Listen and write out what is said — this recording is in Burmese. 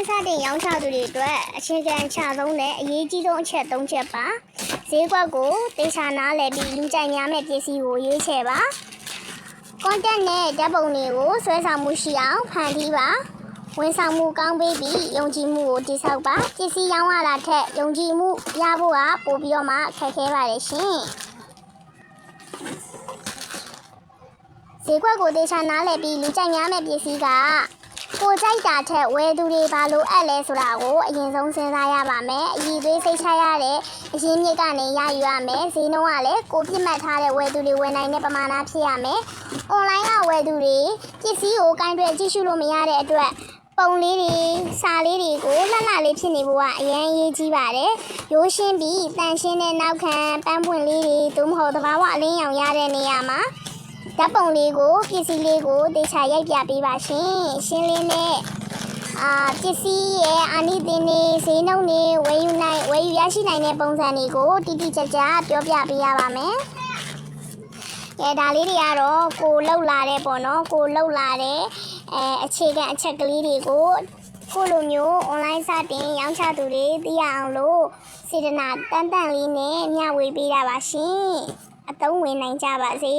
online စတင်ရောင်းချသူတွေအတွက်အခြေခံအချဆုံးနဲ့အရေးကြီးဆုံးအချက်၃ချက်ပါဈေးကွက်ကိုတေချာနားလည်ပြီးလူကြိုက်များမဲ့ပစ္စည်းကိုရွေးချယ်ပါ content နဲ့ဓာတ်ပုံတွေကိုဆွဲဆောင်မှုရှိအောင်ဖန်တီးပါဝန်ဆောင်မှုကောင်းပေးပြီးယုံကြည်မှုကိုတည်ဆောက်ပါပစ္စည်းရောင်းရတာထက်ယုံကြည်မှုရဖို့ကပိုပြီးတော့မှခက်ခဲပါတယ်ရှင်ဈေးကွက်ကိုတေချာနားလည်ပြီးလူကြိုက်များမဲ့ပစ္စည်းကကိုကြိုက်တာထက်ဝယ်သူတွေဘာလို့အပ်လဲဆိုတာကိုအရင်ဆုံးစဉ်းစားရပါမယ်အည်သွေးစိတ်ချရတဲ့အရင်းမြစ်ကနေရယူရမယ်ဈေးနှုန်းကလည်းကိုပြစ်မှတ်ထားတဲ့ဝယ်သူတွေဝယ်နိုင်တဲ့ပမာဏဖြစ်ရမယ်အွန်လိုင်းကဝယ်သူတွေပစ္စည်းကိုကင်တွယ်ကြည့်ရှုလို့မရတဲ့အတွက်ပုံလေးတွေစာလေးတွေကိုလှလှလေးဖြစ်နေဖို့ကအရင်အရေးကြီးပါတယ်ရိုးရှင်းပြီးတန်ရှင်းတဲ့နောက်ခံပန်းပွင့်လေးတွေသို့မဟုတ်သဘာဝအလင်းရောင်ရတဲ့နေရာမှာဓာတ်ပုံလေးကိုပစ္စည်းလေးကိုတေချာရိုက်ပြပေးပါရှင်ရှင်းလင်းတဲ့ပစ္စည်းရဲ့အာနိသင်တွေဈေးနှုန်းတွေဝယ်ယူရရှိနိုင်တဲ့ပုံစံတွေကိုတိတိကျကျပြောပြပေးရပါမယ်ဒါလေးတွေကတော့ကိုလောက်လာတဲ့ပေါ့နော်ကိုလောက်လာတဲ့အခြေခံအချက်ကလေးတွေကိုကိုလိုမျိုး online စတင်ရောင်းချသူတွေသိရအောင်လို့စေတနာတန်တန်လေးနဲ့မျှဝေပေးတာပါရှင်အသုံးဝင်နိုင်ကြပါစေ